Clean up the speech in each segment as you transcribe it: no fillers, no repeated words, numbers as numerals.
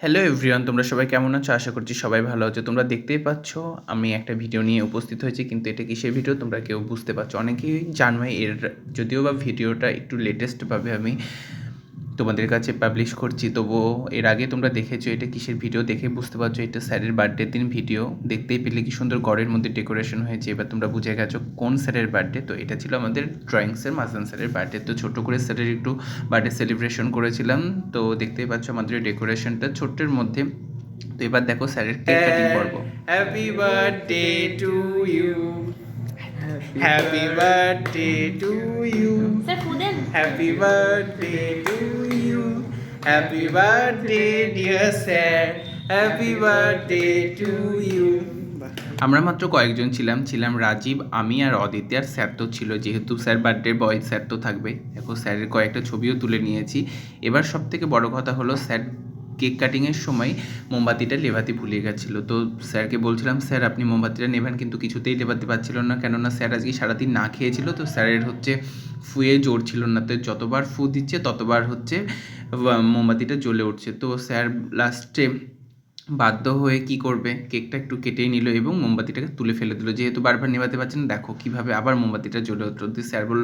Hello everyone, তোমরা সবাই কেমন আছো? আশা করছি সবাই ভালো আছো। তোমরা দেখতেই পাচ্ছ আমি একটা ভিডিও নিয়ে উপস্থিত হয়েছি, কিন্তু এটা কিসের ভিডিও তোমরা কেউ বুঝতে পারছো। অনেকেই জানোই এর, যদিও বা ভিডিওটা একটু লেটেস্টভাবে আমি তোমাদের কাছে পাবলিশ করছি, তবুও এর আগে তোমরা দেখেছো এটা কিসের ভিডিও, দেখে বুঝতে পারছো এটা স্যারের বার্থডের দিন ভিডিও। দেখতেই পেলে কি সুন্দর ঘরের মধ্যে ডেকোরেশন হয়েছে। এবার তোমরা বুঝে গেছো কোন স্যারের বার্থডে। তো এটা ছিল আমাদের ড্রয়িংসের মাসান স্যারের বার্থডে। তো ছোটো করে স্যারের একটু বার্থডে সেলিব্রেশন করেছিলাম। তো দেখতেই পাচ্ছ আমাদের ডেকোরেশনটা ছোট্টের মধ্যে। তো এবার দেখো স্যারের কেক কাটিং পর্ব। Happy birthday to you, happy birthday to you, sir Phuden happy birthday to you, happy birthday dear sir, happy birthday to you. আমরা মাত্র কয়েকজন ছিলাম রাজীব, আমি আর অদিতি, আর স্যার তো ছিল, যেহেতু স্যার বার্থডে বয় স্যার তো থাকবে। দেখো স্যারের কয়েকটা ছবিও তুলে নিয়েছি। এবার সব থেকে বড় কথা হলো স্যার কেক কাটিংয়ের সময় মোমবাতিটা নেভাতে ভুলে গেছিলো। তো স্যারকে বলছিলাম স্যার আপনি মোমবাতিটা নেবেন, কিন্তু কিছুতেই নেভাতে পারছিল না, কেননা স্যার আজকে সারাদিন না খেয়েছিল। তো স্যারের হচ্ছে ফুয়ে জোর ছিল না, তো যতবার ফু দিচ্ছে ততবার হচ্ছে মোমবাতিটা জ্বলে উঠছে। তো স্যার লাস্টে বাধ্য হয়ে কি করবে, কেকটা একটু কেটেই নিল এবং মোমবাতিটাকে তুলে ফেলে দিল। যেহেতু বারবার নেভাতে পারছে না, দেখো কীভাবে আবার মোমবাতিটা জ্বলে উঠল। স্যার বল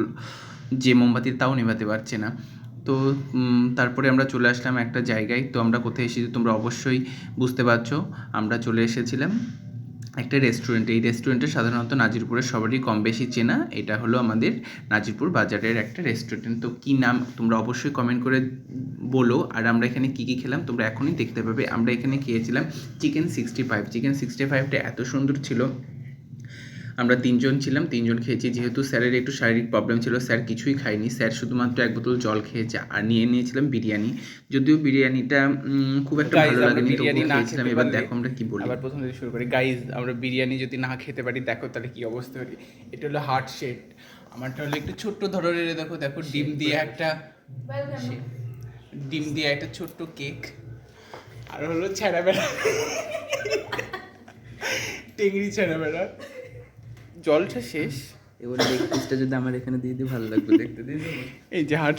যে মোমবাতি তাও নেভাতে পারছে না। তো তারপরে আমরা চলে আসলাম একটা জায়গায়। তো আমরা কোথায় এসেছি তোমরা অবশ্যই বুঝতে পারছো। আমরা চলে এসেছিলাম একটা রেস্টুরেন্টে। এই রেস্টুরেন্টে সাধারণত নাজিরপুরের সবারই কম বেশি চেনা। এটা হলো আমাদের নাজিরপুর বাজারের একটা রেস্টুরেন্ট। তো কী নাম তোমরা অবশ্যই কমেন্ট করে বলো। আর আমরা এখানে কী কী খেলাম তোমরা এখনই দেখতে পাবে। আমরা এখানে খেয়েছিলাম চিকেন 65। চিকেন 65টা এত সুন্দর ছিল। আমরা তিনজন ছিলাম, তিনজন খেয়েছি। যেহেতু স্যারের একটু শারীরিক প্রবলেম ছিল, স্যার কিছুই খায়নি। স্যার শুধুমাত্র এক বোতল জল খেয়েছে। আর নিয়েছিলাম বিরিয়ানি। যদিও বিরিয়ানিটা খুব একটা ভালো লাগেনি, তবুও খেয়েছিলাম। এবার দেখো আমরা কি বলি। আবার প্রথম থেকে শুরু করি। গাইজ, আমরা বিরিয়ানি যদি না খেতে পারি দেখো তাহলে কি অবস্থা হবে। এটা হলো হার্ট শেপ, আমারটা হলো একটু ছোট্ট ধরনের। দেখো দেখো ডিম দিয়ে একটা ছোট্ট কেক। আর হলো ছেঁড়া বেড়া, টেংরি ছেঁড়া বেড়া। জলটা শেষ। এবার লেগ পিসটা যদি আমার এখানে দিয়ে দিই ভালো লাগবে দেখতে, দিয়ে দেবো। এই যে হার্ট